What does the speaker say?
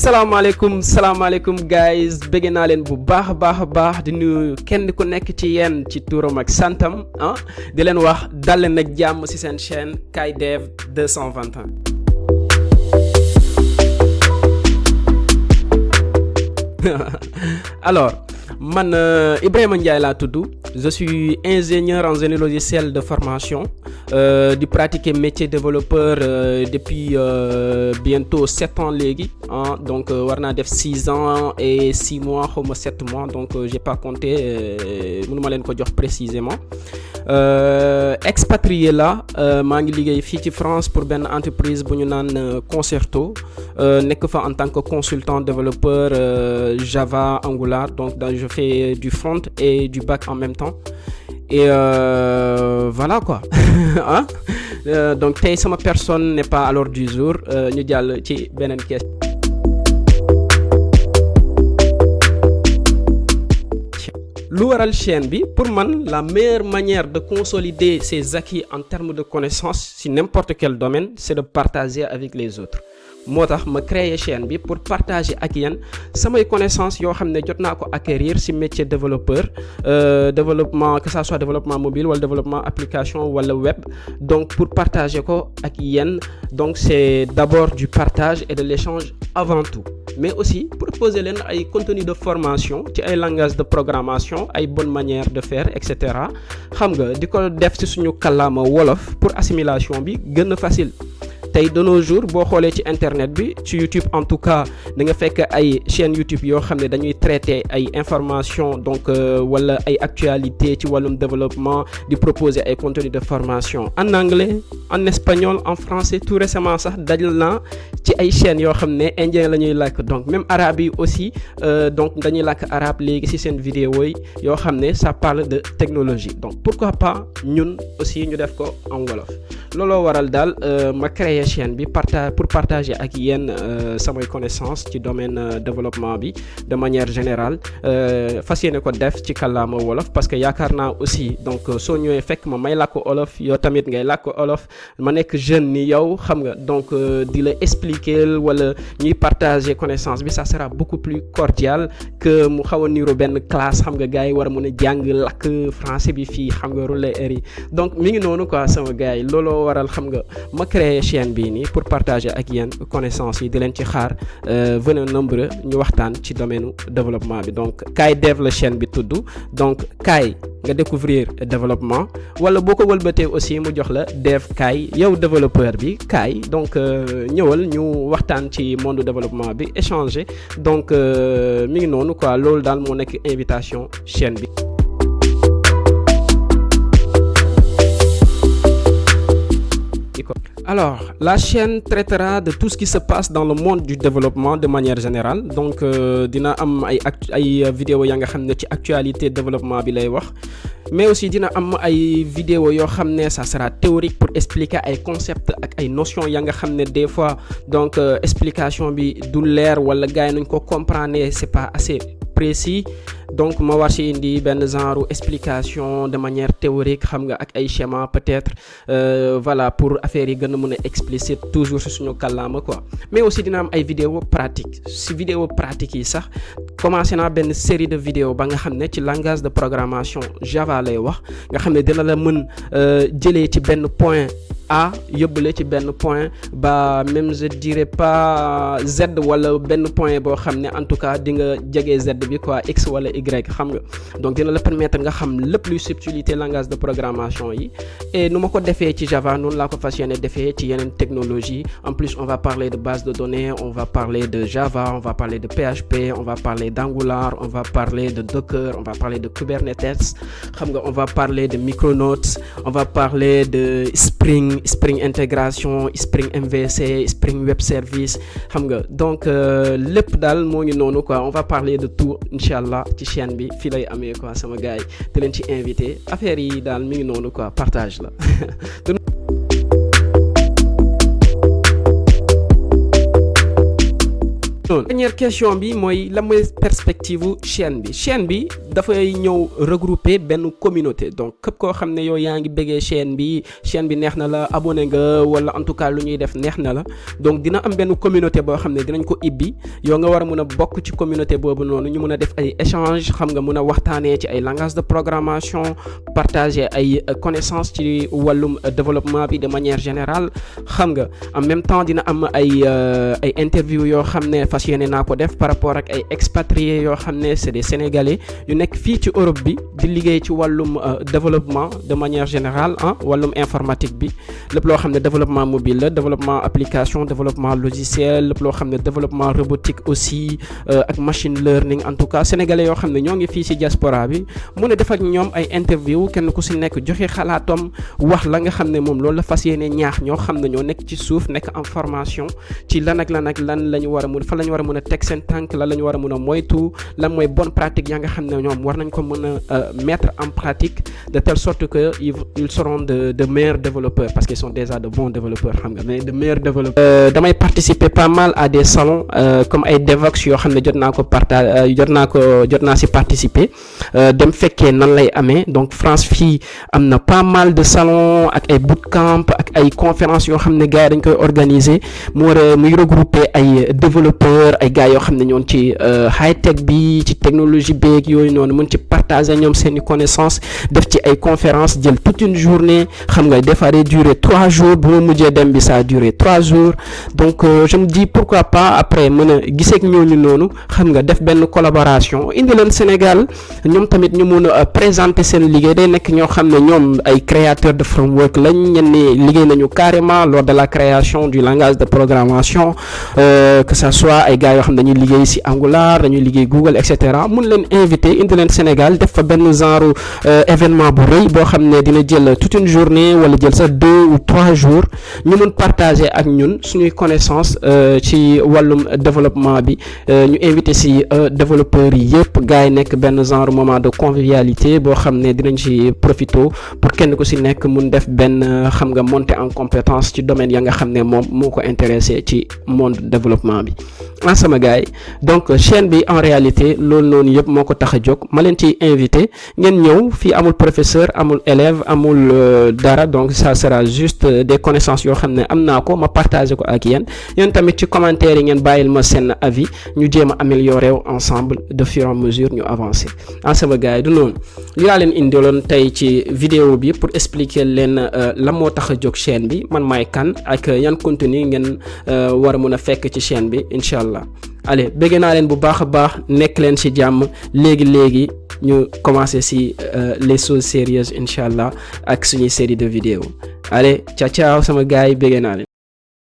salaamaaleykum guys bëgg naa leen bu baax di nuyu kenn ku nekk ci yéen ci turam ak santam di leen wax dal leen ak jàmm ci seen chaîne Kai Dev 221. Alors man Ibrahima Ndiaye laa tudd, je suis ingénieur en génie logiciel de formation, di pratiquer métier développeur depuis bientôt 7 ans léegi, donc war naa def 6 ans et 6 mois xaw ma 7 mois, donc j'ai pas compté, mënuma leen ko jox précisément. Expatrié la maa ngi liggéey fii ci France pour benn entreprise bu ñu naan Concerto, nekk fa en tant que consultant développeur Java Angular, donc je fais du front et du back en même temps et voilà quoi. Donc tey sama personne n'est pas à l'ordre du jour, ñu jàll ci beneen question. Lu waral chaîne bi, pour man la meilleure manière de consolider ses acquis en termes de connaissances si n'importe quel domaine, c'est de partager avec les autres. moo tax ma créer chaîne bi pour partager ak yéen samay connaissances yoo xam ne jot naa ko acquérir ci métier développeur, développement, que ça soit développement mobile wala développement application wala web, donc pour partager ko ak yéen. Donc c'est d'abord du partage et de l'échange avant tout, mais aussi proposer leen ay contenu de formation ci ay langage de programmation, ay bonnes manières de faire, etc. xam nga di ko def ci suñu kàllaama wolof pour assimilation bi gën a facile. tey de nos jours boo xoolee ci internet bi, ci YouTube en tout cas, da nga fekk ay chaîne YouTube yoo xam ne dañuy traiter ay informations, donc wala ay actualités ci wàllum développement, di proposer ay contenus de formation en anglais, en espagnol, en français. Tout récemment sax dajal naa ci ay chaînes yoo xam ne indien la ñuy làkk, donc même arabe yi aussi, donc dañuy làkk arabe léegi ci seen vidéo yi yoo xam ne ça parle de technologie. Donc pourquoi pas ñun aussi ñu def ko en wolof. looloo waral daal ma créer chaîne bi pour partager ak yéen samay connaissances ci domaine développement bi de manière générale, fas yéene ko def ci kàllaama wolof, parce que yaakaar naa aussi donc soo ñëwee fekk ma may làkk olof, yow tamit ngay làkk olof, ma nekk jeune ni yow, xam nga, donc di la expliquer wala ñuy partager connaissance bi, ça sera beaucoup plus cordial que mu xaw a niiro benn classe, xam nga, gars yi war a mën a jàng làkk français bi fii, xam nga, rouler yi. Donc mi ngi noonu quoi sama gars yi, looloo waral xam nga ma créer chaîne bii nii pour partager ak yéen connaissances yi, di leen ci xaar, venez nombreux ñu waxtaan ci domaine développement bi. Donc Kai Dev la chaîne bi tudd, donc Kai nga découvrir développement, wala boo ko wëlbatee aussi mu jox la Dev Kai, yow développeur bi Kai, donc ñëwal ñu waxtaan ci monde développement bi, échanger. Donc mi ngi noonu quoi, loolu daal moo nekk invitation chaîne bi. Alors, la chaîne traitera de tout ce qui se passe dans le monde du développement de manière générale. Donc dina am ay vidéo ya nga xam ne ci actualité développement bi lay wax, mais aussi dina am ay vidéo yoo xam ne ça sera théorique pour expliquer ay concepts ak ay notions ya nga xam ne des fois donc explication bi du leer wala gars yi nañ ko comprendre, c'est pas assez précis. Donc ma war ci indi benn genre explication de manière théorique, xam nga, ak ay schéma peut-être, voilà, pour affaire yi gën a mën a explicite, toujours ci suñu kàllaama quoi. Mais aussi dina am ay vidéo pratique. ci vidéo pratique yi sax commencé naa benn série de vidéos ba nga xam ne ci langage de programmation Java lay wax, nga xam ne dina la mën jëlee ci benn point A yóbbule ci benn point ba, même je dirais pas Z, wala benn point boo xam ne en tout cas di nga jege Z bi quoi, X wala Y, xam nga. Donc dina la permettre nga xam lépp luy subtilité langage de programmation yi, et nu ma ko defee ci Java noonu laa ko fas yéene defee ci yeneen technologie. En plus on va parler de base de données, on va parler de Java, on va parler de PHP, on va parler d'Angular, on va parler de Docker, on va parler de Kubernetes, xam nga, on va parler de Micronauts, on va parler de Spring intégration, Spring MVC, Spring Web Service, xam nga. Donc lépp daal moo ngi noonu quoi, on va parler de tout inchallah ci chaîne bi, fii lay amee quoi sama gars yi, di leen ci invité. Affaire yi daal mi ngi noonu quoi, partage la. Dernière question bi mooy la mooy perspective chaîne bi dafay ñëw regrouper benn communauté donc képp koo xam ne yow yaa ngi bëggee chaîne bi neex na la abonné nga wala en tout cas lu ñuy def neex na la donc dina am benn communauté boo xam ne dinañ ko ibbi yow nga war a mën a bokk ci communauté boobu noonu ñu mën a def ay échange xam nga mën a waxtaanee ci ay langage de programmation partager ay connaissances ci wàllum développement bi de manière générale xam nga en même temps dina am ay interview yoo xam ne fas yéene naa ko def par rapport ak ay expatriés yoo xam ne c'est des Sénégalais yu nekk fii ci Europe bi di liggéey ci wàllum développement de manière générale wàllum informatique bi lépp loo xam ne développement mobile la développement application développement logiciel lépp loo xam ne développement robotique aussi ak machine learning en tout cas Sénégalais yoo xam ne ñoo ngi fii ci diaspora bi mu ne def ak ñoom ay interview kenn ku ci nekk joxe xalaatam wax la nga xam ne moom loolu la fas yéene ñaax ñoo xam ne ñoo nekk ci suuf nekk en formation ci lan la ñu war a mun fa la ñu war a mën a teg seen tànk lan la ñu war a mën a moytu lan mooy bonne pratique ya nga xam ne ñoom war nañ ko mën a mettre en pratique de telle sorte que ils seront de meilleurs développeurs parce qu'ils sont déjà de bons développeurs xam nga mais de meilleurs développeurs. Damay participer pas mal à des salons comme ay Devox yoo xam ne jot naa ci participer dem fekkee nan lay amee donc France fii am na pas mal de salons ak ay bootcamp ak ay conférences yoo xam ne gars yi dañ koy organiser muy regrouper ay développeurs ay gars yoo xam ne ñoon ci high tech bi ci technologie beeg yooyu noonu mën ci partager ñoom seeni connaissances def ci ay conférences jël toute une journée xam nga defaree durer 3 jours bu ma mujjee dem bi ça a duré 3 jours donc je me dis pourquoi pas après mën a gisee ak ñooñu noonu xam nga def benn collaboration indi leen Sénégal ñoom tamit ñu mën a présenter seen liggéey day nekk ñoo xam ne ñoom ay créateurs de framework lañ ñenn ñi liggéey nañu carrément lors de la création du langage de programmation que ça soit ay gars yoo xam ne dañuy liggéey ci Angular dañuy liggéey Google et cetera mun leen inviter indi leen Sénégal def fa benn genre événement bu rëy boo xam ne dina jël toute une journée wala jël sax 2 ou 3 jours ñu mun partager ak ñun suñuy connaissance ci wàllum développement bi ñu inviter ci développeurs yi yëpp gars yi nekk benn genre moment de convivialité boo xam ne dinañ ci profito pour kenn ku ci nekk mun def benn xam nga monter en compétence ci domaine ya nga xam ne moom moo ko intéressé ci monde développement bi sama gars yi donc chaîne bi en réalité loolu noonu yëpp moo ko tax a jóg ma leen ciy invité ngeen ñëw fii amul professeur amul élève amul dara donc ça sera juste des connaissances yoo xam ne am naa ko ma partager ko ak yéen tamit ci commentaire yi ngeen bàyyil ma seen avis ñu jéem a améliorer ensemble de fur et à mesure ñu avancer sama gars yi du noonu li laa leen indiloon tey ci vidéo bi pour expliquer leen la moo tax a jóg chaîne bi man maay kan ak yan contenu ngeen war a mën a fekk ci chaîne bi incha allah allez bëgg naa leen bu baax a baax nekk leen ci jàmm léegi ñu commencer ci les choses sérieuses incha allah ak suñuy série de vidéos allez ciao sama gars yi bëgg naa leen